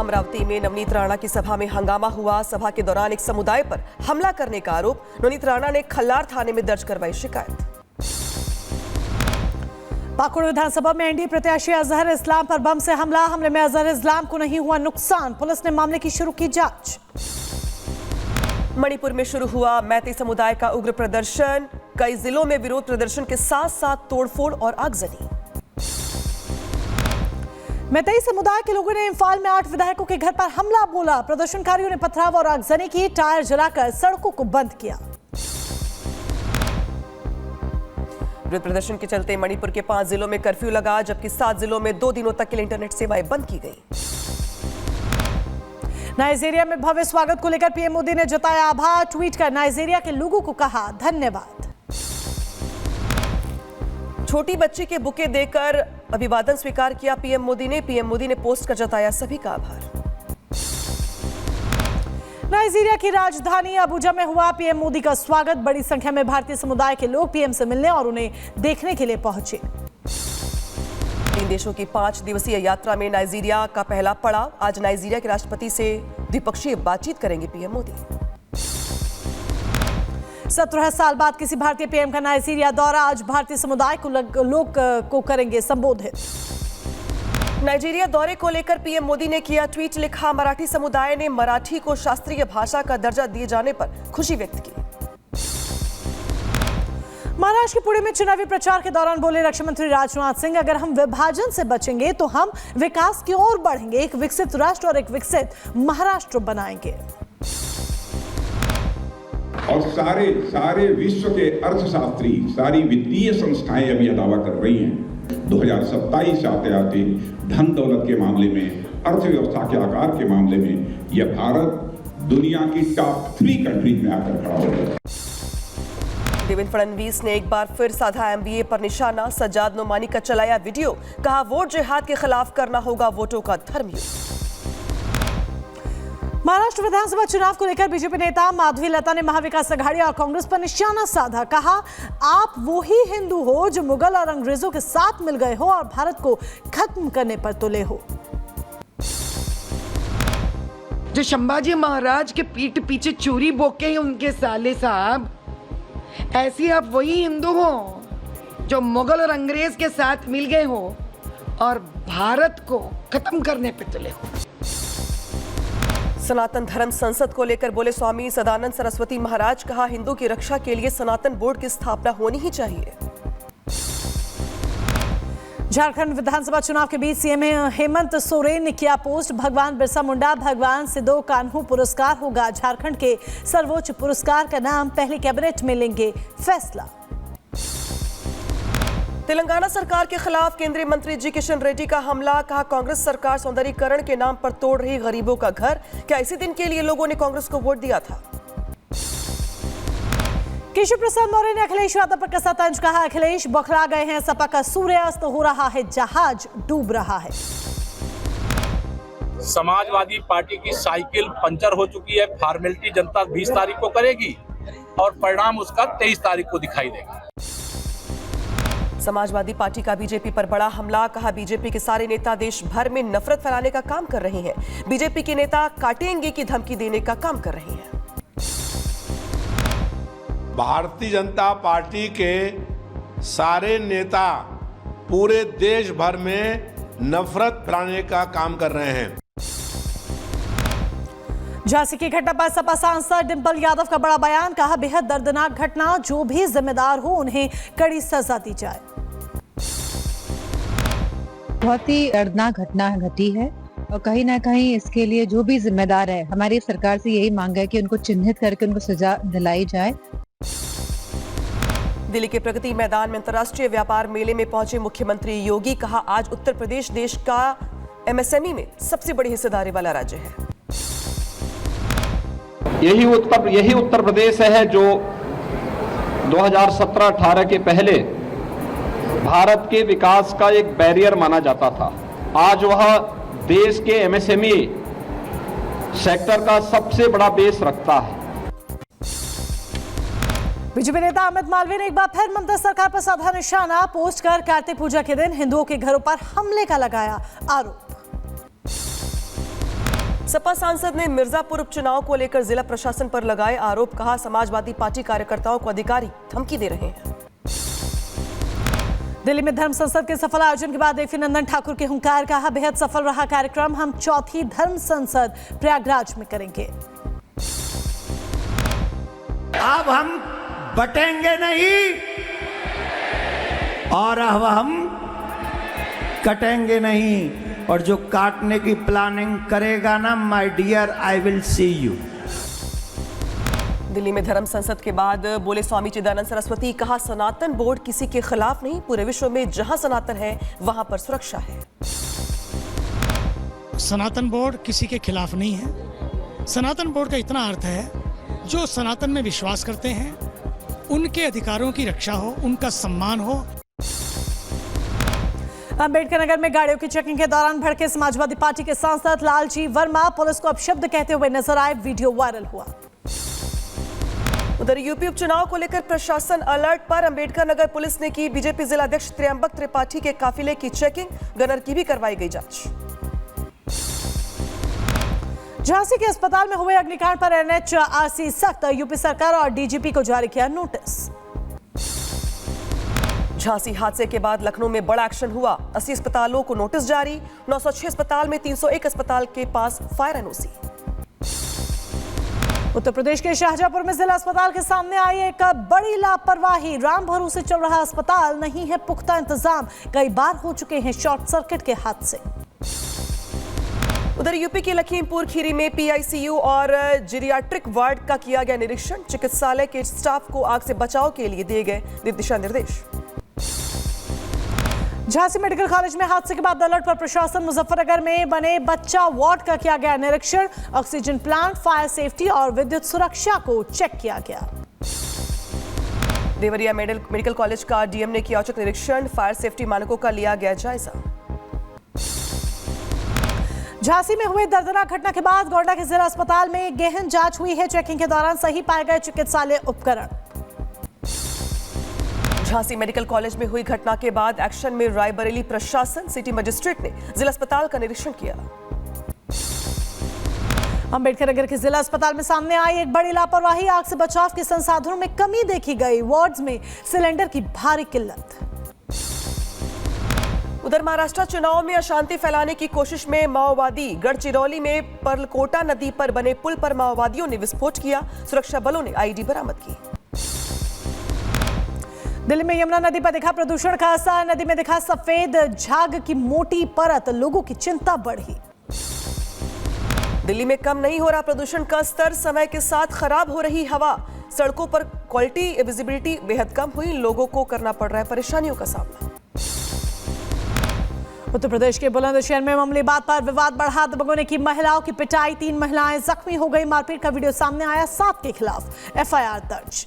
अमरावती में नवनीत राणा की सभा में हंगामा हुआ। सभा के दौरान एक समुदाय पर हमला करने का आरोप। नवनीत राणा ने खल्लार थाने में दर्ज करवाई शिकायत। पाकुड़ विधानसभा में एनडीए प्रत्याशी अजहर इस्लाम पर बम से हमला। हमले में अजहर इस्लाम को नहीं हुआ नुकसान। पुलिस ने मामले की शुरू की जांच। मणिपुर में शुरू हुआ मैती समुदाय का उग्र प्रदर्शन। कई जिलों में विरोध प्रदर्शन के साथ साथ तोड़फोड़ और आगजनी। मैती समुदाय के लोगों ने इम्फाल में 8 विधायकों के घर पर हमला बोला। प्रदर्शनकारियों ने पथराव और आगजनी की। टायर जलाकर सड़कों को बंद किया। विरोध प्रदर्शन के चलते मणिपुर के 5 जिलों में कर्फ्यू लगा, जबकि 7 जिलों में 2 दिनों तक के लिए इंटरनेट सेवाएं बंद की गई। नाइजीरिया में भव्य स्वागत को लेकर पीएम मोदी ने जताया आभार। ट्वीट कर नाइजीरिया के लोगों को कहा धन्यवाद। छोटी बच्ची के बुके देकर अभिवादन स्वीकार किया पीएम मोदी ने। पीएम मोदी ने पोस्ट कर जताया सभी का आभार। नाइजीरिया की राजधानी अबुजा में हुआ पीएम मोदी का स्वागत। बड़ी संख्या में भारतीय समुदाय के लोग पीएम से मिलने और उन्हें देखने के लिए पहुंचे। 3 देशों की 5 दिवसीय यात्रा में नाइजीरिया का पहला पड़ाव। आज नाइजीरिया के राष्ट्रपति से द्विपक्षीय बातचीत करेंगे पीएम मोदी। 17 साल बाद किसी भारतीय पीएम का नाइजीरिया दौरा। आज भारतीय समुदाय लोग को करेंगे संबोधित। नाइजीरिया दौरे को लेकर पीएम मोदी ने किया ट्वीट। लिखा, मराठी समुदाय ने मराठी को शास्त्रीय भाषा का दर्जा दिए जाने पर खुशी व्यक्त की। महाराष्ट्र के पुणे में चुनावी प्रचार के दौरान बोले रक्षा मंत्री राजनाथ सिंह, अगर हम विभाजन से बचेंगे तो हम विकास की ओर बढ़ेंगे। एक विकसित राष्ट्र और एक विकसित महाराष्ट्र बनाएंगे। और सारे विश्व के अर्थशास्त्री, सारी वित्तीय संस्थाएं अब यह दावा कर रही हैं 2027 आते आते धन दौलत के मामले में, अर्थव्यवस्था के आकार के मामले में यह भारत दुनिया की टॉप 3 कंट्रीज में आकर खड़ा होगा। देवेंद्र फडणवीस ने एक बार फिर साधा एमबीए पर निशाना। सज्जाद नोमानी का चलाया वीडियो। कहा, वोट जिहाद के खिलाफ करना होगा वोटों का धर्मयुद्ध। महाराष्ट्र विधानसभा चुनाव को लेकर बीजेपी नेता माधवी लता ने महाविकास आघाड़ी और कांग्रेस पर निशाना साधा। कहा, आप वो ही हिंदू हो जो मुगल और अंग्रेजों के साथ मिल गए हो और भारत को खत्म करने पर तुले हो। जो संभाजी महाराज के पीठ पीछे चोरी बोके हैं उनके साले साहब, ऐसी आप वही हिंदू हो जो मुगल और अंग्रेज के साथ मिल गए हो और भारत को खत्म करने पे तुले हो। सनातन धर्म संसद को लेकर बोले स्वामी सदानंद सरस्वती महाराज। कहा, हिंदू की रक्षा के लिए सनातन बोर्ड की स्थापना होनी ही चाहिए। झारखंड विधानसभा चुनाव के बीच सीएम हेमंत सोरेन ने किया पोस्ट। भगवान बिरसा मुंडा भगवान सिद्धो कान्हू पुरस्कार होगा। झारखंड के सर्वोच्च पुरस्कार का नाम पहले कैबिनेट में लेंगे फैसला। तेलंगाना सरकार के खिलाफ केंद्रीय मंत्री जी किशन रेड्डी का हमला। कहा, कांग्रेस सरकार सौंदर्यीकरण के नाम पर तोड़ रही गरीबों का घर। क्या इसी दिन के लिए लोगों ने कांग्रेस को वोट दिया था? केशव प्रसाद मौर्य ने अखिलेश यादव पर कसा तंज। कहा, अखिलेश बौखला गए हैं। सपा का सूर्यास्त हो रहा है, जहाज डूब रहा है। समाजवादी पार्टी की साइकिल पंचर हो चुकी है। फॉर्मेलिटी जनता 20 तारीख को करेगी और परिणाम उसका 23 तारीख को दिखाई देगा। समाजवादी पार्टी का बीजेपी पर बड़ा हमला। कहा, बीजेपी के सारे नेता देश भर में नफरत फैलाने का काम कर रहे हैं। बीजेपी के नेता काटेंगे की धमकी देने का काम कर रहे हैं। भारतीय जनता पार्टी के सारे नेता पूरे देश भर में नफरत फैलाने का काम कर रहे हैं। झांसी की घटना पर सपा सांसद डिंपल यादव का बड़ा बयान। कहा, बेहद दर्दनाक घटना, जो भी जिम्मेदार हो उन्हें कड़ी सजा दी जाए। बहुत ही दर्दनाक घटना घटी है और कहीं ना कहीं इसके लिए जो भी जिम्मेदार है, हमारी सरकार से यही मांग है कि उनको चिन्हित करके उनको सजा दिलाई जाए। दिल्ली के प्रगति मैदान में अंतर्राष्ट्रीय व्यापार मेले में पहुंचे मुख्यमंत्री योगी। कहा, आज उत्तर प्रदेश देश का एमएसएमई में सबसे बड़ी हिस्सेदारी वाला राज्य है। यही उत्तर प्रदेश है जो 2017-18 के पहले भारत के विकास का एक बैरियर माना जाता था। आज वह देश के एमएसएमई सेक्टर का सबसे बड़ा बेस रखता है। बीजेपी नेता अमित मालवीय ने एक बार फिर ममता सरकार पर साधा निशाना। पोस्ट कर कार्तिक पूजा के दिन हिंदुओं के घरों पर हमले का लगाया आरोप। सपा सांसद ने मिर्जापुर उपचुनाव को लेकर जिला प्रशासन पर लगाए आरोप, कहा समाजवादी पार्टी कार्यकर्ताओं को अधिकारी धमकी दे रहे हैं। दिल्ली में धर्म संसद के सफल आयोजन के बाद देवी नंदन ठाकुर के हुंकार, कहा बेहद सफल रहा कार्यक्रम, हम चौथी धर्म संसद प्रयागराज में करेंगे। अब हम बटेंगे नहीं और अब हम कटेंगे नहीं, और जो काटने की प्लानिंग करेगा ना, my dear, I will see you. Delhi में धर्म संसद के बाद बोले स्वामी चिदानंद सरस्वती, कहा सनातन बोर्ड किसी के खिलाफ नहीं, पूरे विश्व में जहां सनातन है वहां पर सुरक्षा है। सनातन बोर्ड किसी के खिलाफ नहीं है। सनातन बोर्ड का इतना अर्थ है, जो सनातन में विश्वास करते हैं उनके अधिकारों की रक्षा हो, उनका सम्मान हो। अंबेडकर नगर में गाड़ियों की चेकिंग के दौरान भड़के समाजवादी पार्टी के सांसद लालजी वर्मा, पुलिस को अपशब्द कहते हुए नजर आए, वीडियो वायरल हुआ। उधर यूपी उपचुनाव को लेकर प्रशासन अलर्ट पर, अंबेडकर नगर पुलिस ने की बीजेपी जिलाध्यक्ष त्र्यंबक त्रिपाठी के काफिले की चेकिंग, गनर की भी करवाई गई जांच। झांसी के अस्पताल में हुए अग्निकांड पर एनएचआरसी सख्त, यूपी सरकार और डीजीपी को जारी किया नोटिस। झांसी हादसे के बाद लखनऊ में बड़ा एक्शन हुआ, 80 अस्पतालों को नोटिस जारी, 906 अस्पताल में 301 अस्पताल के पास फायर एनओसी। उत्तर प्रदेश के शाहजहांपुर में जिला अस्पताल के सामने आई एक बड़ी लापरवाही, राम भरोसे चल रहा अस्पताल, नहीं है पुख्ता इंतजाम, कई बार हो चुके हैं शॉर्ट सर्किट के हादसे। उधर यूपी के लखीमपुर खीरी में पीआईसीयू और जीरियाट्रिक वार्ड का किया गया निरीक्षण, चिकित्सालय के स्टाफ को आग से बचाव के लिए दिए गए दिशा निर्देश। झांसी मेडिकल कॉलेज में हादसे के बाद अलर्ट पर प्रशासन, मुजफ्फरनगर में बने बच्चा वार्ड का किया गया निरीक्षण, ऑक्सीजन प्लांट, फायर सेफ्टी और विद्युत सुरक्षा को चेक किया गया। देवरिया मेडिकल कॉलेज का डीएम ने किया औचक निरीक्षण, फायर सेफ्टी मानकों का लिया गया जायजा। झांसी में हुए दर्दनाक घटना के बाद गोंडा के जिला अस्पताल में गहन जांच हुई है, चेकिंग के दौरान सही पाए गए चिकित्सालय उपकरण। झांसी मेडिकल कॉलेज में हुई घटना के बाद एक्शन में रायबरेली प्रशासन, सिटी मजिस्ट्रेट ने जिला अस्पताल का निरीक्षण किया। अंबेडकर नगर के जिला अस्पताल में सामने आई एक बड़ी लापरवाही, आग से बचाव के संसाधनों में कमी देखी गई, वार्ड्स में सिलेंडर की भारी किल्लत। उधर महाराष्ट्र चुनाव में अशांति फैलाने की कोशिश में माओवादी, गढ़चिरौली में पर्लकोटा नदी पर बने पुल पर माओवादियों ने विस्फोट किया, सुरक्षा बलों ने आईडी बरामद की। दिल्ली में यमुना नदी पर दिखा प्रदूषण का असर, नदी में दिखा सफेद झाग की मोटी परत, लोगों की चिंता बढ़ी। दिल्ली में कम नहीं हो रहा प्रदूषण का स्तर, समय के साथ खराब हो रही हवा, सड़कों पर क्वालिटी विजिबिलिटी बेहद कम हुई, लोगों को करना पड़ रहा है परेशानियों का सामना। उत्तर प्रदेश के बुलंदशहर में मामूली बात पर विवाद बढ़ा, दबंगों ने की महिलाओं की पिटाई, 3 महिलाएं जख्मी हो गई, मारपीट का वीडियो सामने आया, 7 के खिलाफ एफआईआर दर्ज।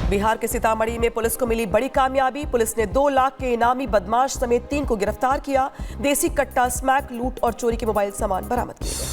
बिहार के सीतामढ़ी में पुलिस को मिली बड़ी कामयाबी, पुलिस ने 2 लाख के इनामी बदमाश समेत 3 को गिरफ्तार किया, देसी कट्टा, स्मैक, लूट और चोरी के मोबाइल सामान बरामद किए गए।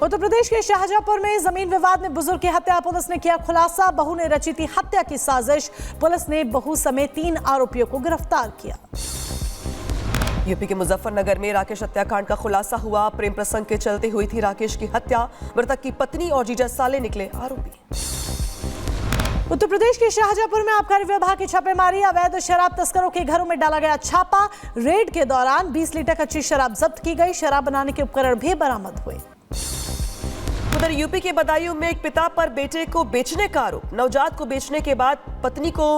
उत्तर प्रदेश के शाहजहांपुर में जमीन विवाद में बुजुर्ग की हत्या, पुलिस ने किया खुलासा, बहू ने रची थी हत्या की साजिश, पुलिस ने बहू समेत 3 आरोपियों को गिरफ्तार किया। यूपी के मुजफ्फरनगर में राकेश हत्याकांड का खुलासा हुआ, प्रेम प्रसंग के चलते हुई थी राकेश की हत्या, मृतक की पत्नी और जीजा साले निकले आरोपी। उत्तर प्रदेश के शाहजहांपुर में आबकारी विभाग की छापेमारी, अवैध शराब तस्करों के घरों में डाला गया छापा, रेड के दौरान 20 लीटर कच्ची शराब जब्त की गई, शराब बनाने के उपकरण भी बरामद हुए। उधर यूपी के बदायूं में एक पिता पर बेटे को बेचने का आरोप, नवजात को बेचने के बाद पत्नी को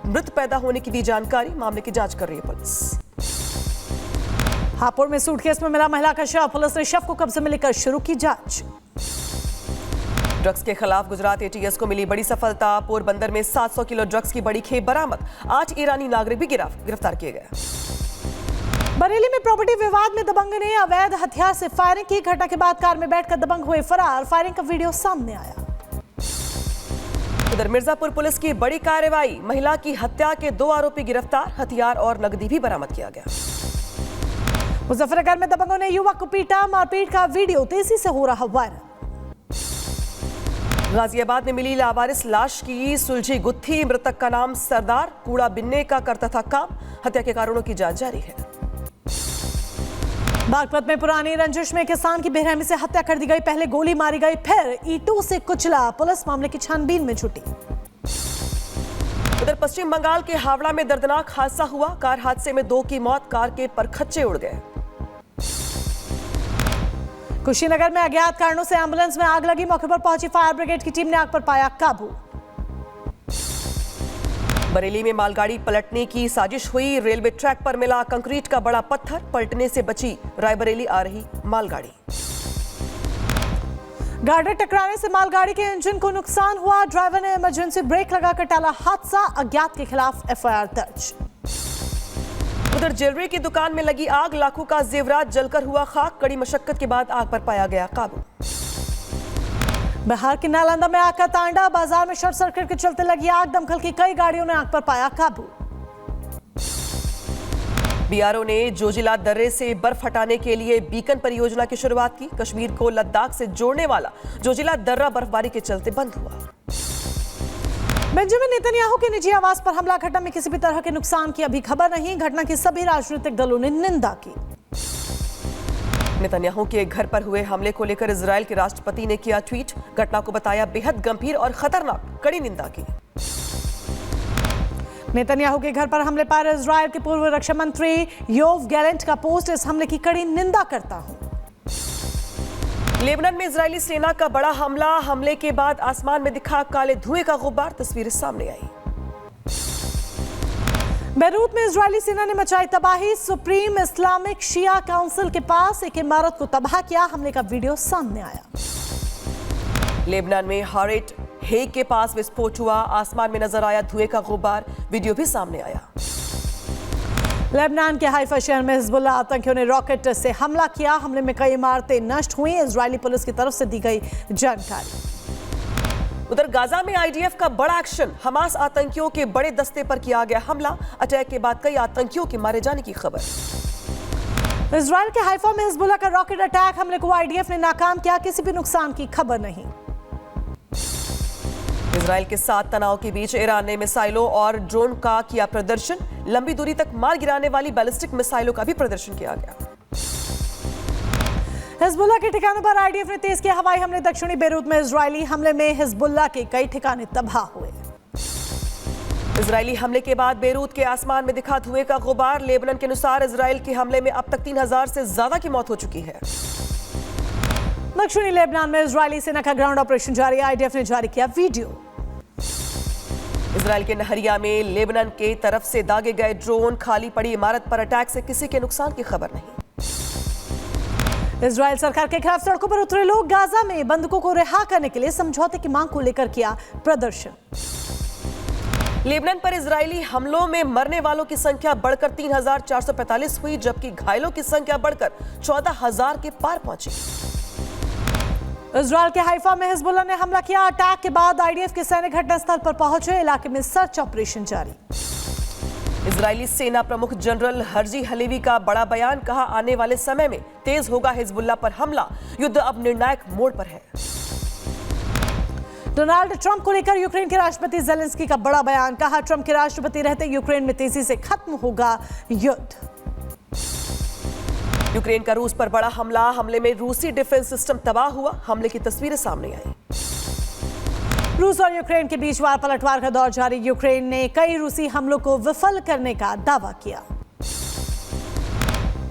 मृत पैदा होने की दी जानकारी, मामले की जांच कर रही है पुलिस। हापुड़ में सूटकेस में मिला महिला का शव, पुलिस ने शव को कब्जे में लेकर शुरू की जांच। ड्रग्स के खिलाफ गुजरात एटीएस को मिली बड़ी सफलता, पोरबंदर में 700 किलो ड्रग्स की बड़ी खेप बरामद, 8 ईरानी नागरिक भी गिरफ्तार किए गए। बरेली में प्रॉपर्टी विवाद में दबंग ने अवैध हथियार से फायरिंग की, घटना के बाद कार में बैठकर दबंग हुए फरार, फायरिंग का वीडियो सामने आया। उधर मिर्जापुर पुलिस की बड़ी कार्रवाई, महिला की हत्या के 2 आरोपी गिरफ्तार, हथियार और नकदी भी बरामद किया गया। मुजफ्फरनगर में दबंगों ने युवक को पीटा, मारपीट का वीडियो तेजी से हो रहा वायरल। गाजियाबाद में मिली लावारिस लाश की सुलझी गुत्थी, मृतक का नाम सरदार, कूड़ा बिनने का करता था काम, हत्या के कारणों की जांच जारी है। बागपत में पुरानी रंजिश में किसान की बेरहमी से हत्या कर दी गई, पहले गोली मारी गई, फिर ईंटों से कुचला, पुलिस मामले की छानबीन में जुटी। उधर पश्चिम बंगाल के हावड़ा में दर्दनाक हादसा हुआ, कार हादसे में 2 की मौत, कार के परखच्चे उड़ गए। कुशीनगर में अज्ञात कारणों से एम्बुलेंस में आग लगी, मौके पर पहुंची फायर ब्रिगेड की टीम ने आग पर पाया काबू। बरेली में मालगाड़ी पलटने की साजिश हुई, रेलवे ट्रैक पर मिला कंक्रीट का बड़ा पत्थर, पलटने से बची रायबरेली आ रही मालगाड़ी। गार्डर टकराने से मालगाड़ी के इंजन को नुकसान हुआ, ड्राइवर ने इमरजेंसी ब्रेक लगाकर टाला हादसा, अज्ञात के खिलाफ एफआईआर दर्ज। उधर ज्वेलरी की दुकान में लगी आग, लाखों का जेवरात जलकर हुआ खाक, कड़ी मशक्कत के बाद आग पर पाया गया काबू। बिहार के नालंदा में आग का तांडा, बाजार में शॉर्ट सर्किट के चलते लगी आग, दमकल की कई गाड़ियों ने आग पर पाया काबू। बीआरओ ने जोजिला दर्रे से बर्फ हटाने के लिए बीकन परियोजना की शुरुआत की, कश्मीर को लद्दाख से जोड़ने वाला जोजिला दर्रा बर्फबारी के चलते बंद हुआ। बेंजामिन नेतन्याहू के निजी आवास पर हमला, घटना में किसी भी तरह के नुकसान की अभी खबर नहीं, घटना की सभी राजनीतिक दलों ने निंदा की। नेतन्याहू के घर पर हुए हमले को लेकर इजराइल के राष्ट्रपति ने किया ट्वीट, घटना को बताया बेहद गंभीर और खतरनाक, कड़ी निंदा की। नेतन्याहू के घर पर हमले पर इजराइल के पूर्व रक्षा मंत्री योव गैलेंट का पोस्ट, इस हमले की कड़ी निंदा करता हूं। लेबनान में इजरायली सेना का बड़ा हमला, हमले के बाद आसमान में दिखा काले धुएं का गुब्बार, तस्वीरें सामने आई। बेरूत में इजरायली सेना ने मचाई तबाही, सुप्रीम इस्लामिक शिया काउंसिल के पास एक इमारत को तबाह किया, हमले का वीडियो सामने आया। लेबनान में हारेट हेग के पास विस्फोट हुआ, आसमान में नजर आया धुएं का गुब्बार, वीडियो भी सामने आया। लेबनान के हाइफा शहर में हिजबुल्लाह आतंकियों ने रॉकेट से हमला किया, हमले में कई इमारतें नष्ट हुई, इजरायली पुलिस की तरफ से दी गई जानकारी। उधर गाजा में आईडीएफ का बड़ा एक्शन, हमास आतंकियों के बड़े दस्ते पर किया गया हमला, अटैक के बाद कई आतंकियों के मारे जाने की खबर। इजराइल के हाइफा में हिजबुल्लाह का रॉकेट अटैक, हमले को आईडीएफ ने नाकाम किया, किसी भी नुकसान की खबर नहीं। इजराइल के साथ तनाव के बीच ईरान ने मिसाइलों और ड्रोन का किया प्रदर्शन, लंबी दूरी तक मार गिराने वाली बैलिस्टिक मिसाइलों का भी प्रदर्शन किया गया। हिजबुल्लाह के ठिकानों पर आईडीएफ ने तेज किया हवाई हमले, दक्षिणी बेरूत में इजरायली हमले में हिजबुल्लाह के कई ठिकाने तबाह हुए। इजरायली हमले के बाद बेरूत के आसमान में दिखा धुएं का गुबार, लेबनान के अनुसार इजराइल के हमले में अब तक 3000 से ज्यादा की मौत हो चुकी है। दक्षिणी लेबनान में इजरायली सेना का ग्राउंड ऑपरेशन जारी, आईडीएफ ने जारी किया वीडियो। इजराइल के नहरिया में लेबनान के तरफ से दागे गए ड्रोन, खाली पड़ी इमारत पर अटैक से किसी के नुकसान की खबर नहीं। इजराइल सरकार के खिलाफ सड़कों पर उतरे लोग, गाजा में बंधकों को रिहा करने के लिए समझौते की मांग को लेकर किया प्रदर्शन। लेबनान पर इजरायली हमलों में मरने वालों की संख्या बढ़कर 3445 हुई, जबकि घायलों की संख्या बढ़कर 14000 के पार पहुंची। इजराइल के हाइफा में हिजबुल्लाह ने हमला किया, अटैक के बाद आईडीएफ के सैनिक घटनास्थल पर पहुंचे, इलाके में सर्च ऑपरेशन जारी। इजरायली सेना प्रमुख जनरल हर्जी हलेवी का बड़ा बयान, कहा आने वाले समय में तेज होगा हिजबुल्लाह पर हमला, युद्ध अब निर्णायक मोड़ पर है। डोनाल्ड ट्रंप को लेकर यूक्रेन के राष्ट्रपति जेलेंस्की का बड़ा बयान, कहा ट्रंप के राष्ट्रपति रहते यूक्रेन में तेजी से खत्म होगा युद्ध। यूक्रेन का रूस पर बड़ा हमला, हमले में रूसी डिफेंस सिस्टम तबाह हुआ, हमले की तस्वीरें सामने आई। रूस और यूक्रेन के बीच वार पलटवार का दौर जारी, यूक्रेन ने कई रूसी हमलों को विफल करने का दावा किया।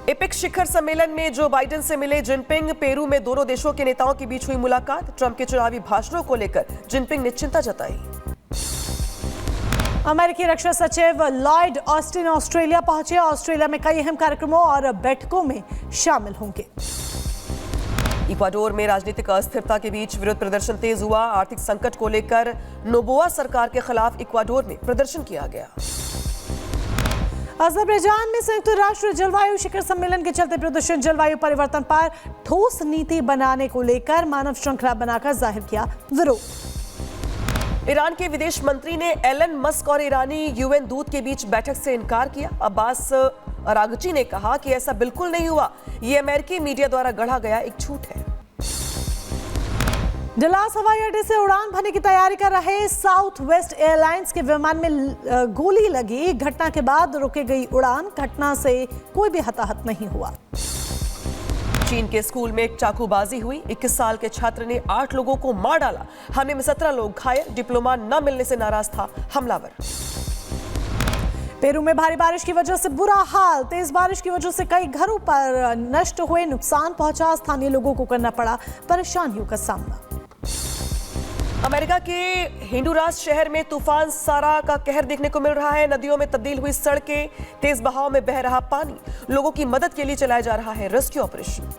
एपेक शिखर सम्मेलन में जो बाइडेन से मिले जिनपिंग, पेरू में दोनों देशों के नेताओं के बीच हुई मुलाकात, ट्रंप के चुनावी भाषणों को लेकर जिनपिंग ने चिंता जताई। अमेरिकी रक्षा सचिव लॉयड ऑस्टिन ऑस्ट्रेलिया पहुंचे, ऑस्ट्रेलिया में कई अहम कार्यक्रमों और बैठकों में शामिल होंगे। इक्वाडोर में राजनीतिक अस्थिरता के बीच विरोध प्रदर्शन तेज हुआ, आर्थिक संकट को लेकर नोबोआ सरकार के खिलाफ इक्वाडोर में प्रदर्शन किया गया। अजरबैजान में संयुक्त राष्ट्र जलवायु शिखर सम्मेलन के चलते प्रदर्शन, जलवायु परिवर्तन पर ठोस नीति बनाने को लेकर मानव श्रृंखला बनाकर जाहिर किया विरोध। ईरान के विदेश मंत्री ने एलन मस्क और ईरानी यूएन दूत के बीच बैठक से इनकार किया। अब्बास अरागची ने कहा कि ऐसा बिल्कुल नहीं हुआ, ये अमेरिकी मीडिया द्वारा गढ़ा गया एक झूठ है। डलास हवाई अड्डे से उड़ान भरने की तैयारी कर रहे साउथ वेस्ट एयरलाइंस के विमान में गोली लगी, घटना के बाद रोकी गई उड़ान, घटना से कोई भी हताहत नहीं हुआ। चीन के स्कूल में एक चाकूबाजी हुई। 21 साल के छात्र ने 8 लोगों को मार डाला। हमले में 17 लोग घायल। डिप्लोमा न मिलने से नाराज था हमलावर। पेरू में भारी बारिश की वजह से बुरा हाल। तेज बारिश की वजह से कई घरों पर नष्ट हुए, नुकसान पहुंचा। स्थानीय लोगों को करना पड़ा परेशानियों का सामना। अमेरिका के हिंडुरास शहर में तूफान सारा का कहर देखने को मिल रहा है। नदियों में तब्दील हुई सड़कें, तेज बहाव में बह रहा पानी। लोगों की मदद के लिए चलाया जा रहा है रेस्क्यू ऑपरेशन।